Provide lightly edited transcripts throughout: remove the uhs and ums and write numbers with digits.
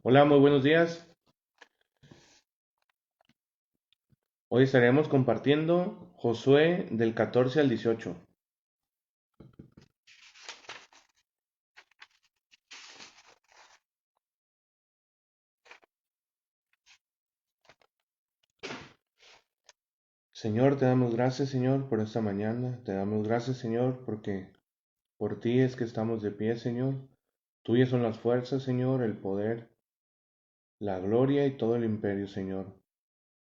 Hola, muy buenos días. Hoy estaremos compartiendo Josué del 14 al 18. Señor, te damos gracias, Señor, por esta mañana. Te damos gracias, Señor, porque por ti es que estamos de pie, Señor. Tuyas son las fuerzas, Señor, el poder, la gloria y todo el imperio, Señor.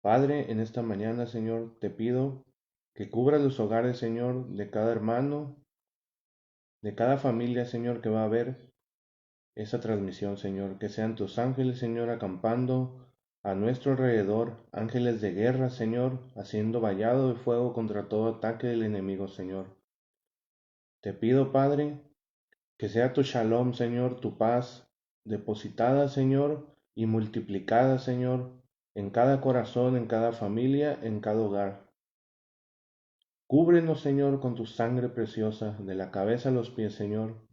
Padre, en esta mañana, Señor, te pido que cubras los hogares, Señor, de cada hermano, de cada familia, Señor, que va a ver esa transmisión, Señor. Que sean tus ángeles, Señor, acampando a nuestro alrededor, ángeles de guerra, Señor, haciendo vallado de fuego contra todo ataque del enemigo, Señor. Te pido, Padre, que sea tu shalom, Señor, tu paz, depositada, Señor, y multiplicada, Señor, en cada corazón, en cada familia, en cada hogar. Cúbrenos, Señor, con tu sangre preciosa, de la cabeza a los pies, Señor,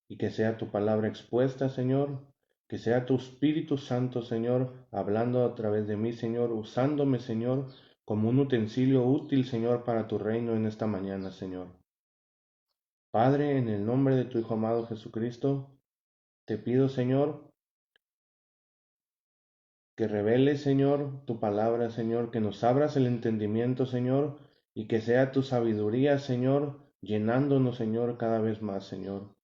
y que sea tu palabra expuesta, Señor, que sea tu Espíritu Santo, Señor, hablando a través de mí, Señor, usándome, Señor, como un utensilio útil, Señor, para tu reino en esta mañana, Señor. Padre, en el nombre de tu Hijo amado Jesucristo, te pido, Señor, que reveles, Señor, tu palabra, Señor, que nos abras el entendimiento, Señor, y que sea tu sabiduría, Señor, llenándonos, Señor, cada vez más, Señor.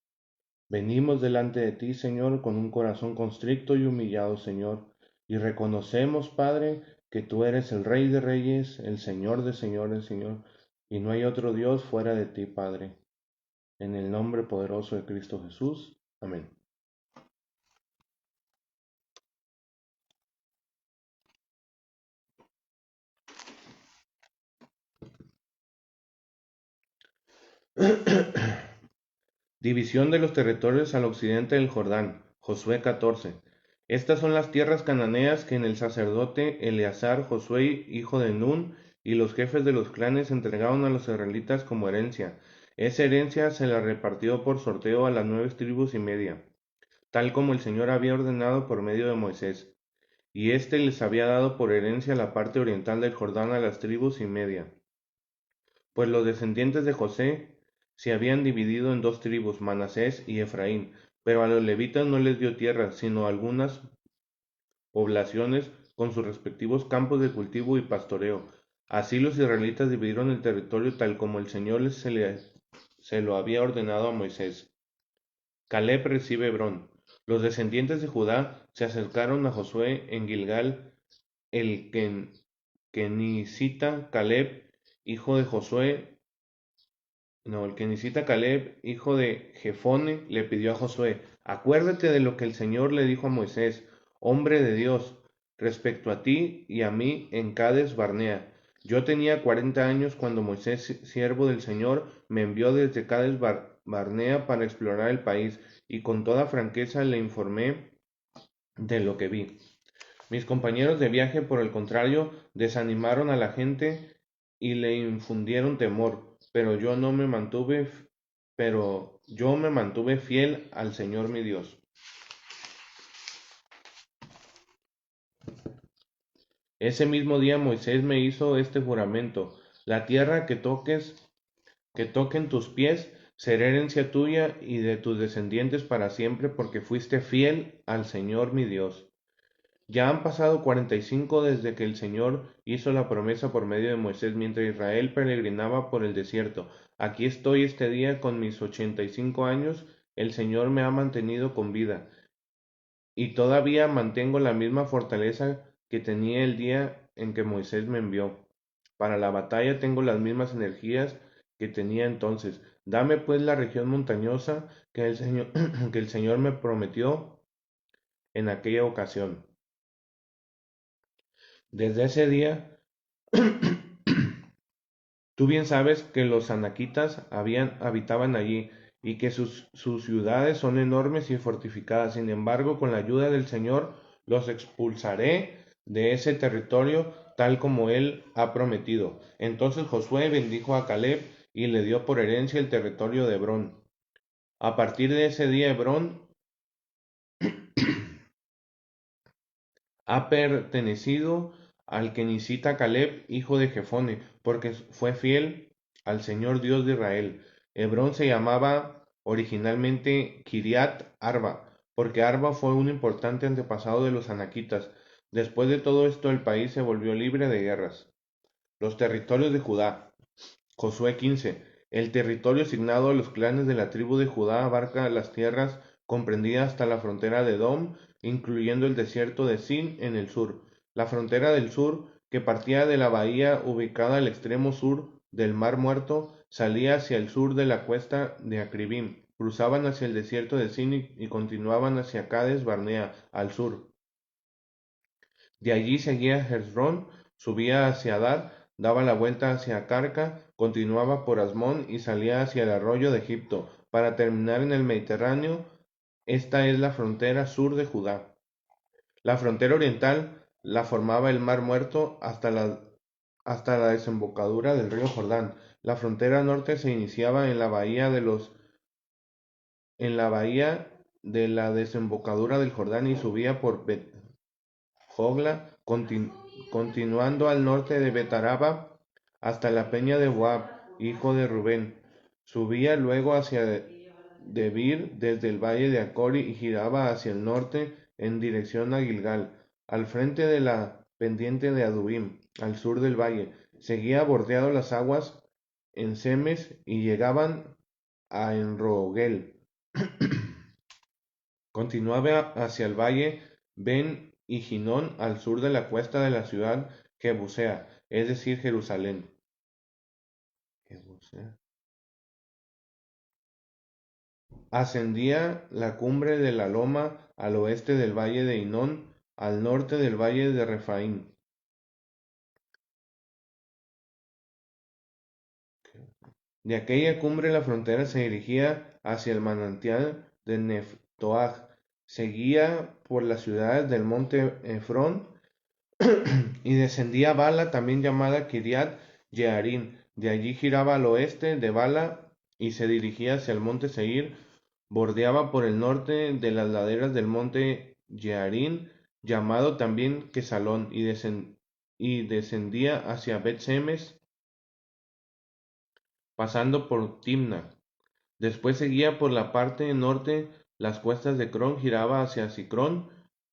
Venimos delante de ti, Señor, con un corazón constricto y humillado, Señor, y reconocemos, Padre, que tú eres el Rey de Reyes, el Señor de Señores, Señor, y no hay otro Dios fuera de ti, Padre. En el nombre poderoso de Cristo Jesús. Amén. División de los territorios al occidente del Jordán. Josué 14. Estas son las tierras cananeas que en el sacerdote Eleazar, Josué, hijo de Nun, y los jefes de los clanes entregaron a los israelitas como herencia. Esa herencia se la repartió por sorteo a las 9 tribus y media, tal como el Señor había ordenado por medio de Moisés. Y éste les había dado por herencia la parte oriental del Jordán a las 3 tribus y media. Pues los descendientes de José se habían dividido en 2 tribus, Manasés y Efraín, pero a los levitas no les dio tierra, sino algunas poblaciones con sus respectivos campos de cultivo y pastoreo. Así los israelitas dividieron el territorio tal como el Señor se lo había ordenado a Moisés. Caleb recibe Hebrón. Los descendientes de Judá se acercaron a Josué en Gilgal. El kenicita Caleb, hijo de Josué, no, el kenicita Caleb, hijo de Jefone, le pidió a Josué: acuérdate de lo que el Señor le dijo a Moisés, hombre de Dios, respecto a ti y a mí en Cades Barnea. Yo tenía 40 años cuando Moisés, siervo del Señor, me envió desde Cades Barnea para explorar el país, y con toda franqueza le informé de lo que vi. Mis compañeros de viaje, por el contrario, desanimaron a la gente y le infundieron temor, pero yo me mantuve fiel al Señor mi Dios. Ese mismo día Moisés me hizo este juramento: la tierra que toquen tus pies, será herencia tuya y de tus descendientes para siempre, porque fuiste fiel al Señor mi Dios. Ya han pasado 45 desde que el Señor hizo la promesa por medio de Moisés mientras Israel peregrinaba por el desierto. Aquí estoy este día con mis 85 años. El Señor me ha mantenido con vida y todavía mantengo la misma fortaleza que tenía el día en que Moisés me envió. Para la batalla tengo las mismas energías que tenía entonces. Dame pues la región montañosa que el Señor, que el Señor me prometió en aquella ocasión. Desde ese día tú bien sabes que los anaquitas habitaban allí y que sus ciudades son enormes y fortificadas. Sin embargo, con la ayuda del Señor los expulsaré de ese territorio tal como él ha prometido. Entonces Josué bendijo a Caleb y le dio por herencia el territorio de Hebrón. A partir de ese día Hebrón ha pertenecido al kenicita Caleb, hijo de Jefone, porque fue fiel al Señor Dios de Israel. Hebrón se llamaba originalmente Kiriat Arba, porque Arba fue un importante antepasado de los anaquitas. Después de todo esto, el país se volvió libre de guerras. Los territorios de Judá. Josué 15. El territorio asignado a los clanes de la tribu de Judá abarca las tierras comprendidas hasta la frontera de Edom, incluyendo el desierto de Sin en el sur. La frontera del sur, que partía de la bahía ubicada al extremo sur del Mar Muerto, salía hacia el sur de la cuesta de Acribim, cruzaban hacia el desierto de Sin y continuaban hacia Cades Barnea, al sur. De allí seguía Hezrón, subía hacia Adar, daba la vuelta hacia Carca, continuaba por Asmón y salía hacia el arroyo de Egipto, para terminar en el Mediterráneo. Esta es la frontera sur de Judá. La frontera oriental la formaba el Mar Muerto hasta la desembocadura del río Jordán. La frontera norte se iniciaba en la bahía de la desembocadura del Jordán y subía por Jogla, continuando al norte de Betaraba hasta la peña de Moab, hijo de Rubén. Subía luego hacia Debir desde el valle de Acori y giraba hacia el norte en dirección a Gilgal, al frente de la pendiente de Adubim, al sur del valle. Seguía bordeando las aguas en Semes y llegaban a Enrogel. Continuaba hacia el valle Ben Hinnom al sur de la cuesta de la ciudad Jebusea, es decir, Jerusalén. Ascendía la cumbre de la loma al oeste del valle de Hinnom, al norte del valle de Refaim. De aquella cumbre la frontera se dirigía hacia el manantial de Neftoag, seguía por las ciudades del monte Efrón y descendía a Bala, también llamada Kiriat Jearim. De allí giraba al oeste de Bala y se dirigía hacia el monte Seir, bordeaba por el norte de las laderas del monte Jearim, llamado también Quesalón, y descendía hacia Bet-Semes, pasando por Timna. Después seguía por la parte norte las cuestas de Cron, giraba hacia Sicrón,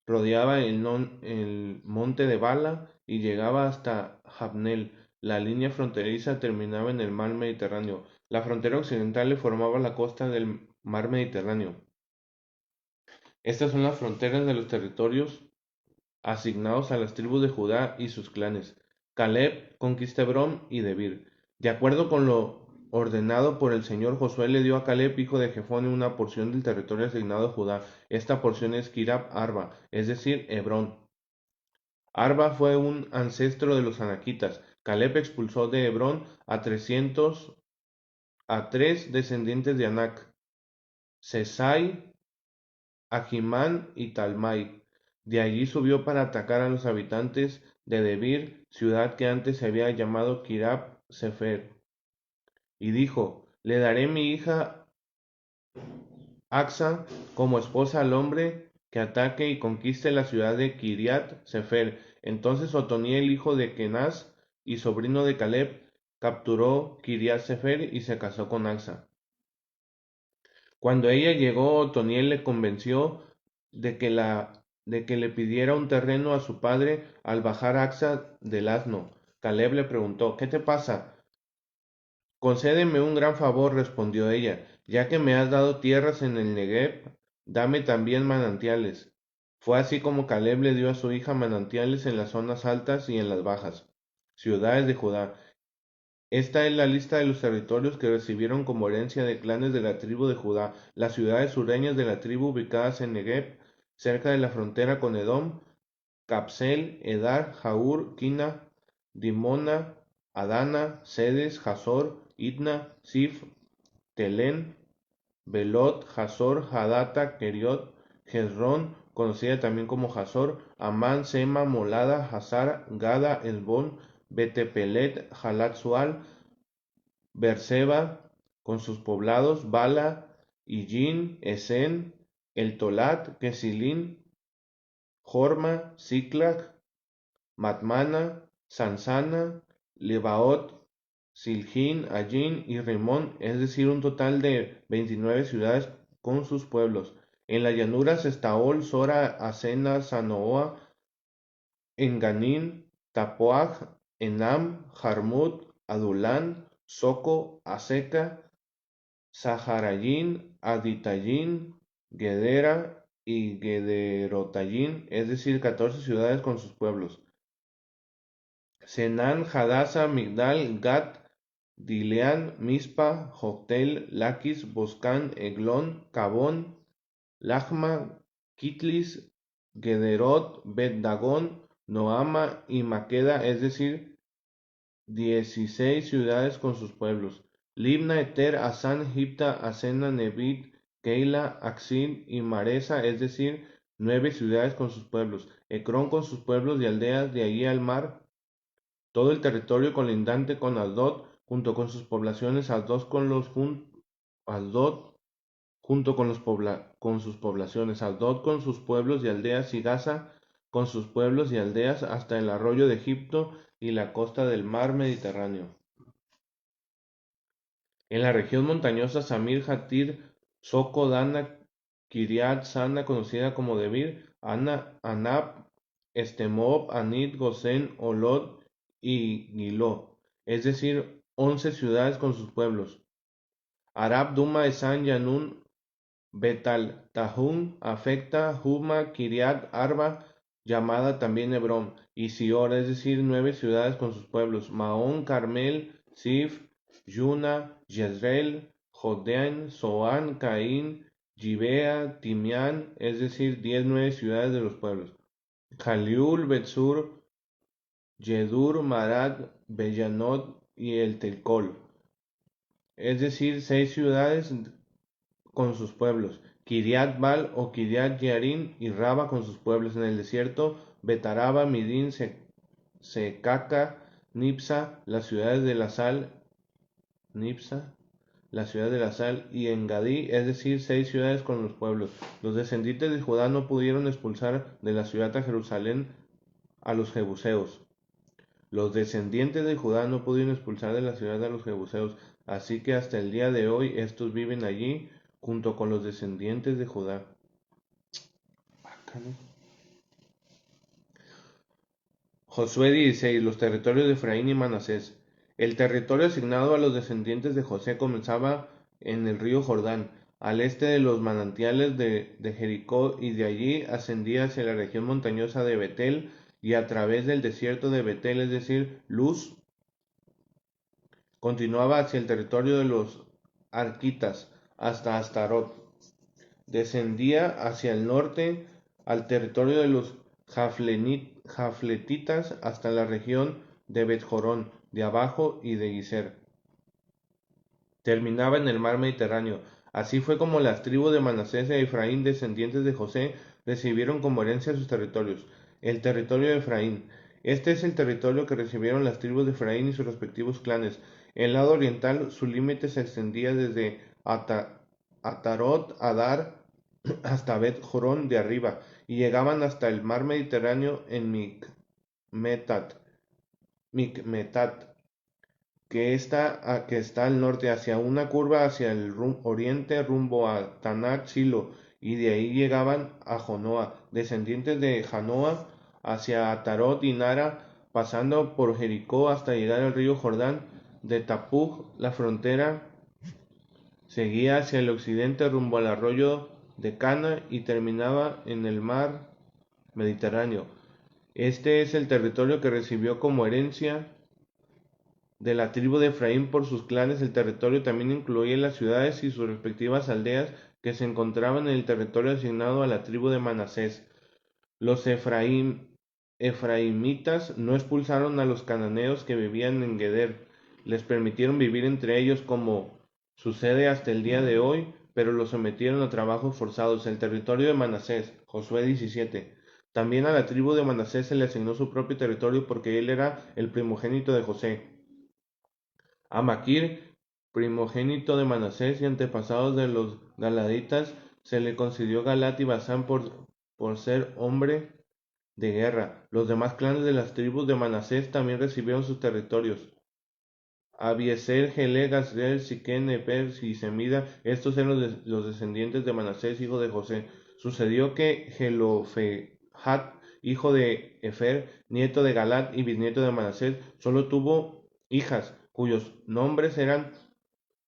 rodeaba el monte de Bala y llegaba hasta Jabnel. La línea fronteriza terminaba en el mar Mediterráneo. La frontera occidental le formaba la costa del mar Mediterráneo. Estas son las fronteras de los territorios asignados a las tribus de Judá y sus clanes. Caleb conquista Hebrón y Debir. De acuerdo con lo ordenado por el Señor, Josué le dio a Caleb, hijo de Jefone, una porción del territorio asignado a Judá. Esta porción es Kirab Arba, es decir, Hebrón. Arba fue un ancestro de los anaquitas. Caleb expulsó de Hebrón a 3 descendientes de Anac: Sesai, Ahimán y Talmai. De allí subió para atacar a los habitantes de Debir, ciudad que antes se había llamado Kirab Sefer, y dijo: le daré mi hija Axa como esposa al hombre que ataque y conquiste la ciudad de Kiriat Sefer. Entonces Otoniel, hijo de Kenaz y sobrino de Caleb, capturó Kiriat Sefer y se casó con Axa. Cuando ella llegó, Otoniel le convenció de que le pidiera un terreno a su padre al bajar Axa del asno. Caleb le preguntó: ¿qué te pasa? Concédeme un gran favor, respondió ella, ya que me has dado tierras en el Negev, dame también manantiales. Fue así como Caleb le dio a su hija manantiales en las zonas altas y en las bajas, ciudades de Judá. Esta es la lista de los territorios que recibieron como herencia de clanes de la tribu de Judá: las ciudades sureñas de la tribu ubicadas en Negev, cerca de la frontera con Edom: Capsel, Edar, Jaur, Quina, Dimona, Adana, Sedes, Hazor, Itna, Sif, Telén, Belot, Hazor, Hadata, Keriot, Hezrón, conocida también como Hazor, Amán, Sema, Molada, Hazar, Gada, Esbón, Betepelet, Jalat Sual, Berseba con sus poblados, Bala, Illín, Esen, El Tolat, Quesilín, Jorma, Siclag, Madmana, Sansana, Lebaot, Siljín, Allín y Rimón, es decir, un total de 29 ciudades con sus pueblos. En las llanuras Estaol, Sora, Asena, Zanoa, Enganín, Tapuaj, Enam, Jarmut, Adulán, Soco, Aseca, Saharayín, Aditayín, Gedera y Gederotayín, es decir, 14 ciudades con sus pueblos. Senán, Hadasa, Migdal, Gat, Dileán, Mispa, Joctel, Laquis, Boscán, Eglón, Cabón, Lachma, Kitlis, Gederot, Bet Dagón, Noama y Maqueda, es decir, 16 ciudades con sus pueblos. Libna, Eter, Asán, Gipta, Asena, Nebit, Keila, Axin y Maresa, es decir, 9 ciudades con sus pueblos. Ecrón con sus pueblos y aldeas de allí al mar, todo el territorio colindante con Asdod, junto con sus poblaciones, Asdod junto con sus poblaciones, Asdod con sus pueblos y aldeas, y Gaza con sus pueblos y aldeas, hasta el arroyo de Egipto y la costa del mar Mediterráneo. En la región montañosa Samir, Hatir, Soco, Dana, Kiriat, Sana, conocida como Debir, Anab, Estemob, Anit, Gosén, Olod y Giló, es decir, 11 ciudades con sus pueblos. Arab, Duma, Esan, Yanun, Betal, Tahum, Afecta, Huma, Kiriat, Arba, llamada también Hebrón, y Sior, es decir, 9 ciudades con sus pueblos. Maón, Carmel, Sif, Yuna, Jezreel, Jodeán, Zoán, Caín, Gibea, Timián, es decir, 19 ciudades de los pueblos. Jaliul, Betsur, Yedur, Marad, Bellanot y el Telcol, es decir, 6 ciudades con sus pueblos. Kiriat Bal o Kiriat Jearim y Raba con sus pueblos. En el desierto, Betaraba, Midín, Secaca, Nipsa, las ciudades de la sal, Nipsa, la ciudad de la sal, y Engadí, es decir, 6 ciudades con los pueblos. Los descendientes de Judá no pudieron expulsar de la ciudad a Jerusalén a los jebuseos. Los descendientes de Judá no pudieron expulsar de la ciudad a los jebuseos, así que hasta el día de hoy estos viven allí junto con los descendientes de Judá. Josué 16. Los territorios de Efraín y Manasés. El territorio asignado a los descendientes de José comenzaba en el río Jordán, al este de los manantiales de Jericó, y de allí ascendía hacia la región montañosa de Betel y a través del desierto de Betel, es decir, Luz, continuaba hacia el territorio de los arquitas hasta Astarot. Descendía hacia el norte al territorio de los jafletitas hasta la región de Bet-Jorón de abajo y de Gizer. Terminaba en el mar Mediterráneo. Así fue como las tribus de Manasés e Efraín, descendientes de José, recibieron como herencia sus territorios. El territorio de Efraín. Este es el territorio que recibieron las tribus de Efraín y sus respectivos clanes. En el lado oriental, su límite se extendía desde Atarot Adar hasta Bet Jorón de arriba, y llegaban hasta el mar Mediterráneo en Micmetat, que está al norte, hacia una curva hacia el oriente rumbo a Tanat Silo, y de ahí llegaban a Jonoa, descendientes de Janoa, hacia Atarot y Nara, pasando por Jericó hasta llegar al río Jordán. De Tapuj, la frontera seguía hacia el occidente rumbo al arroyo de Cana y terminaba en el mar Mediterráneo. Este es el territorio que recibió como herencia de la tribu de Efraín por sus clanes. El territorio también incluía las ciudades y sus respectivas aldeas que se encontraban en el territorio asignado a la tribu de Manasés. Los efraimitas no expulsaron a los cananeos que vivían en Geder, les permitieron vivir entre ellos como sucede hasta el día de hoy, pero los sometieron a trabajos forzados. El territorio de Manasés, Josué 17. También a la tribu de Manasés se le asignó su propio territorio porque él era el primogénito de José. A Maquir, primogénito de Manasés y antepasados de los galaditas, se le concedió Galat y Basán por ser hombre de guerra. Los demás clanes de las tribus de Manasés también recibieron sus territorios. Abiezer, Gelé, Gazreel, Siquén, Eber y Semida, estos eran los descendientes de Manasés, hijo de José. Sucedió que Gelofehad, hijo de Efer, nieto de Galat y bisnieto de Manasés, solo tuvo hijas, cuyos nombres eran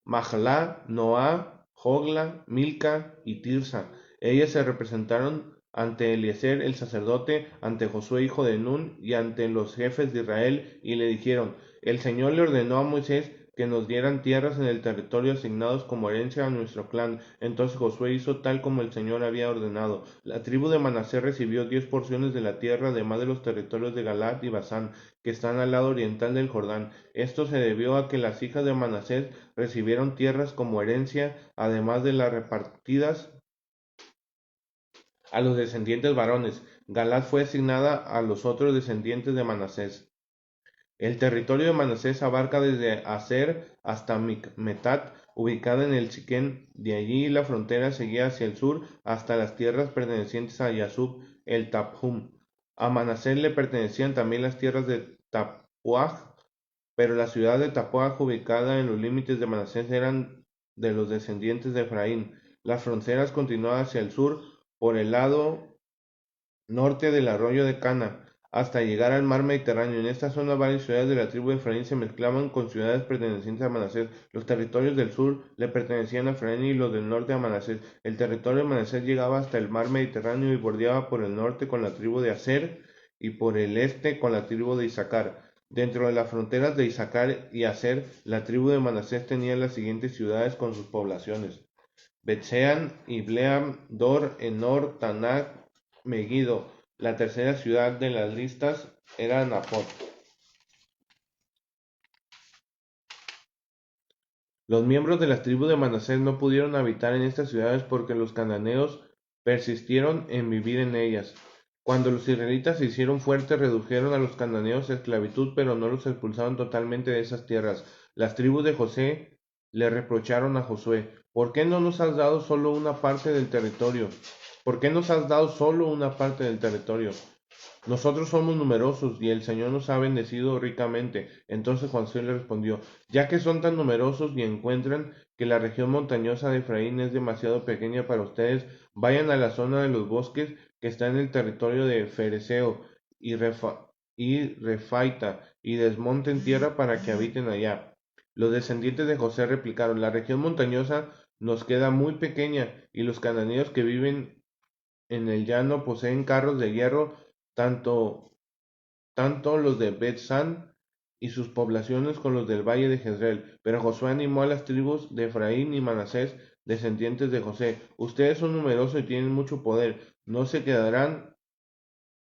Mahla, Noa, Jogla, Milca y Tirsa. Ellas se representaron ante Eliezer el sacerdote, ante Josué hijo de Nun y ante los jefes de Israel, y le dijeron: El Señor le ordenó a Moisés que nos dieran tierras en el territorio asignados como herencia a nuestro clan. Entonces Josué hizo tal como el Señor había ordenado. La tribu de Manasés recibió 10 porciones de la tierra, además de los territorios de Galat y Basán, que están al lado oriental del Jordán. Esto se debió a que las hijas de Manasés recibieron tierras como herencia, además de las repartidas a los descendientes varones. Galaad fue asignada a los otros descendientes de Manasés. El territorio de Manasés abarca desde Aser hasta Micmetat, ubicada en el Siquén. De allí la frontera seguía hacia el sur hasta las tierras pertenecientes a Yasub el Taphum. A Manasés le pertenecían también las tierras de Tapuaj, pero la ciudad de Tapuaj, ubicada en los límites de Manasés, eran de los descendientes de Efraín. Las fronteras continuaban hacia el sur por el lado norte del arroyo de Cana, hasta llegar al mar Mediterráneo. En esta zona varias ciudades de la tribu de Efraín se mezclaban con ciudades pertenecientes a Manasés. Los territorios del sur le pertenecían a Efraín y los del norte a Manasés. El territorio de Manasés llegaba hasta el mar Mediterráneo y bordeaba por el norte con la tribu de Aser y por el este con la tribu de Isaacar. Dentro de las fronteras de Isaacar y Aser, la tribu de Manasés tenía las siguientes ciudades con sus poblaciones: Betsean, Ibleam, Dor, Enor, Tanak, Megiddo. La tercera ciudad de las listas era Napot. Los miembros de las tribus de Manasés no pudieron habitar en estas ciudades porque los cananeos persistieron en vivir en ellas. Cuando los israelitas se hicieron fuertes, redujeron a los cananeos a esclavitud, pero no los expulsaron totalmente de esas tierras. Las tribus de José le reprocharon a Josué: ¿Por qué no nos has dado solo una parte del territorio? ¿Por qué nos has dado solo una parte del territorio? Nosotros somos numerosos y el Señor nos ha bendecido ricamente. Entonces Josué le respondió: Ya que son tan numerosos y encuentran que la región montañosa de Efraín es demasiado pequeña para ustedes, vayan a la zona de los bosques que está en el territorio de Fereseo y Refaita y desmonten tierra para que habiten allá. Los descendientes de José replicaron: La región montañosa nos queda muy pequeña y los cananeos que viven en el llano poseen carros de hierro, tanto, tanto los de Bet-San y sus poblaciones con los del valle de Jezreel. Pero Josué animó a las tribus de Efraín y Manasés, descendientes de José: Ustedes son numerosos y tienen mucho poder. No se quedarán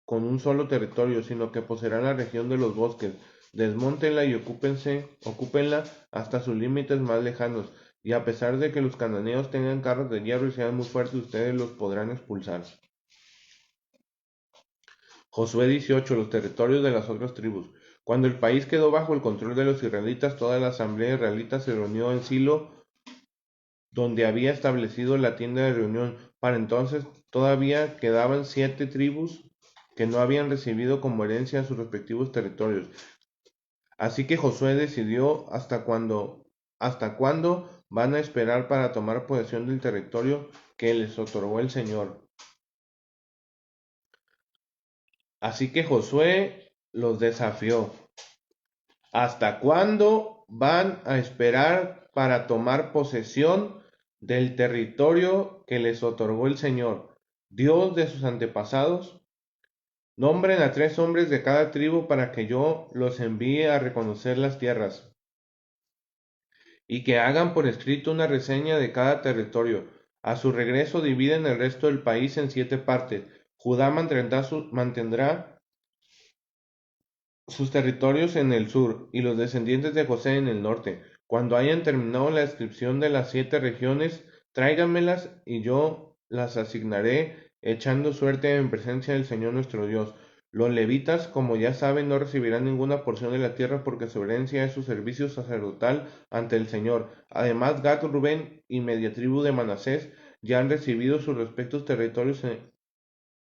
con un solo territorio, sino que poseerán la región de los bosques. Desmóntenla y ocúpenla hasta sus límites más lejanos. Y a pesar de que los cananeos tengan carros de hierro y sean muy fuertes, ustedes los podrán expulsar. Josué 18. Los territorios de las otras tribus. Cuando el país quedó bajo el control de los israelitas, toda la asamblea israelita se reunió en Silo, donde había establecido la tienda de reunión. Para entonces todavía quedaban 7 tribus que no habían recibido como herencia sus respectivos territorios. Así que Josué decidió hasta cuándo van a esperar para tomar posesión del territorio que les otorgó el Señor. Así que Josué los desafió: ¿Hasta cuándo van a esperar para tomar posesión del territorio que les otorgó el Señor, Dios de sus antepasados? Nombren a 3 hombres de cada tribu para que yo los envíe a reconocer las tierras, y que hagan por escrito una reseña de cada territorio. A su regreso dividen el resto del país en 7 partes. Judá mantendrá sus territorios en el sur, y los descendientes de José en el norte. Cuando hayan terminado la descripción de las 7 regiones, tráiganmelas y yo las asignaré, echando suerte en presencia del Señor nuestro Dios. Los levitas, como ya saben, no recibirán ninguna porción de la tierra porque su herencia es su servicio sacerdotal ante el Señor. Además, Gad, Rubén y media tribu de Manasés ya han recibido sus respectivos territorios en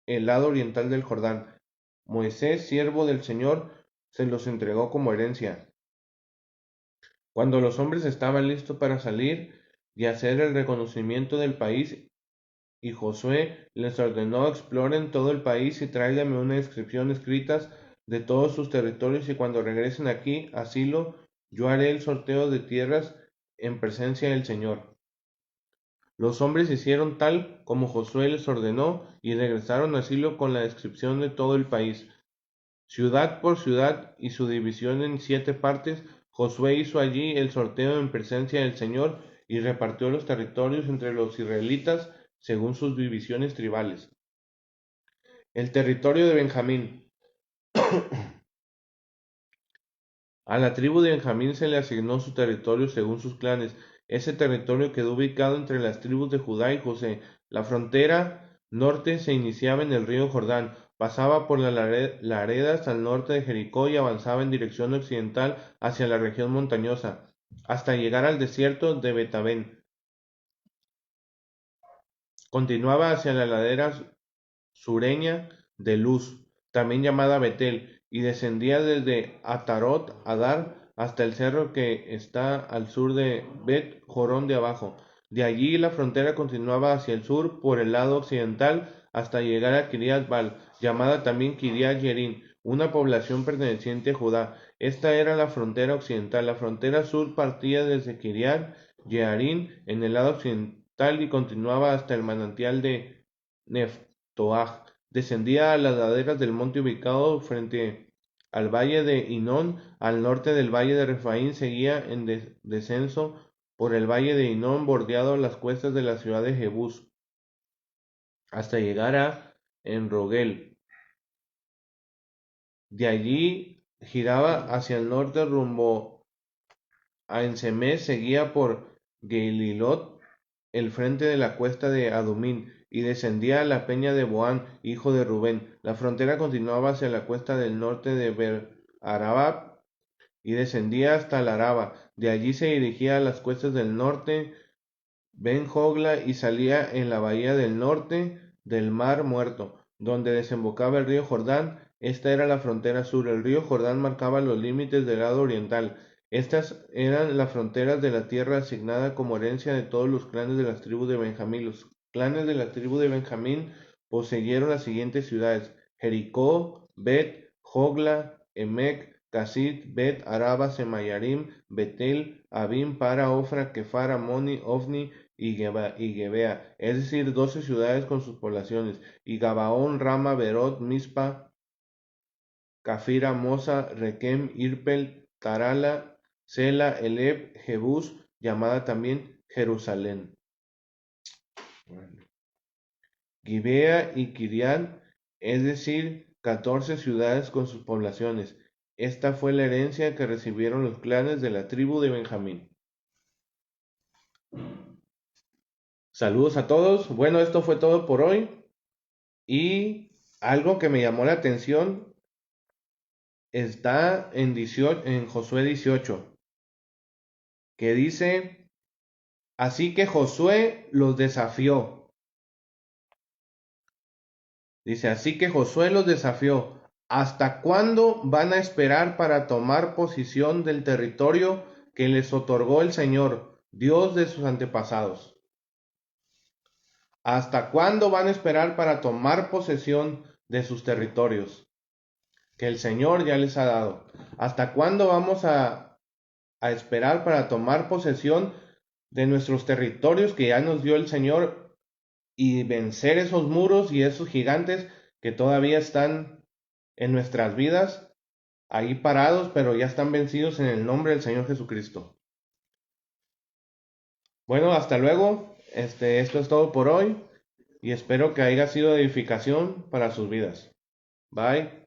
el lado oriental del Jordán. Moisés, siervo del Señor, se los entregó como herencia. Cuando los hombres estaban listos para salir y hacer el reconocimiento del país, y Josué les ordenó: exploren todo el país y tráiganme una inscripción escritas de todos sus territorios, y cuando regresen aquí a Silo, yo haré el sorteo de tierras en presencia del Señor. Los hombres hicieron tal como Josué les ordenó y regresaron a Silo con la descripción de todo el país, ciudad por ciudad y su división en 7 partes. Josué hizo allí el sorteo en presencia del Señor y repartió los territorios entre los israelitas según sus divisiones tribales. El territorio de Benjamín. A la tribu de Benjamín se le asignó su territorio según sus clanes. Ese territorio quedó ubicado entre las tribus de Judá y José. La frontera norte se iniciaba en el río Jordán, pasaba por las laredas al norte de Jericó y avanzaba en dirección occidental hacia la región montañosa, hasta llegar al desierto de Betabén. Continuaba hacia la ladera sureña de Luz, también llamada Betel, y descendía desde Atarot Adar hasta el cerro que está al sur de Bet Jorón de abajo. De allí la frontera continuaba hacia el sur por el lado occidental hasta llegar a Kiriat Bal, llamada también Kiriat Yerim, una población perteneciente a Judá. Esta era la frontera occidental. La frontera sur partía desde Kiriat Yearim en el lado occidental y continuaba hasta el manantial de Neftoah. Descendía a las laderas del monte ubicado frente al valle de Hinón, al norte del valle de Refaín. Seguía en descenso por el valle de Hinón, bordeando las cuestas de la ciudad de Jebús, hasta llegar a Enrogel. De allí giraba hacia el norte rumbo a Ensemes, seguía por Gelilot, el frente de la cuesta de Adumín, y descendía a la peña de Boán, hijo de Rubén. La frontera continuaba hacia la cuesta del norte de Ber-Arabá y descendía hasta la Araba. De allí se dirigía a las cuestas del norte, Ben Jogla, y salía en la bahía del norte del Mar Muerto, donde desembocaba el río Jordán. Esta era la frontera sur. El río Jordán marcaba los límites del lado oriental. Estas eran las fronteras de la tierra asignada como herencia de todos los clanes de las tribus de Benjamín. Los clanes de la tribu de Benjamín poseyeron las siguientes ciudades: Jericó, Bet, Jogla, Emec, Casit, Bet, Araba, Semayarim, Betel, Abim, Para, Ofra, Kefar, Amoni, Ofni y Gebea, es decir, 12 ciudades con sus poblaciones, y Gabaón, Rama, Berot, Mispa, Cafira, Mosa, Requem, Irpel, Tarala, Sela, Eleb, Jebús, llamada también Jerusalén. Gibea y Kiriat, es decir, 14 ciudades con sus poblaciones. Esta fue la herencia que recibieron los clanes de la tribu de Benjamín. Saludos a todos. Bueno, esto fue todo por hoy. Y algo que me llamó la atención está en Josué 18, que dice: así que Josué los desafió. Dice: así que Josué los desafió. ¿Hasta cuándo van a esperar para tomar posesión del territorio que les otorgó el Señor, Dios de sus antepasados? ¿Hasta cuándo van a esperar para tomar posesión de sus territorios que el Señor ya les ha dado? ¿Hasta cuándo vamos a esperar para tomar posesión de nuestros territorios que ya nos dio el Señor y vencer esos muros y esos gigantes que todavía están en nuestras vidas, ahí parados, pero ya están vencidos en el nombre del Señor Jesucristo? Bueno, hasta luego. Esto es todo por hoy y espero que haya sido de edificación para sus vidas. Bye.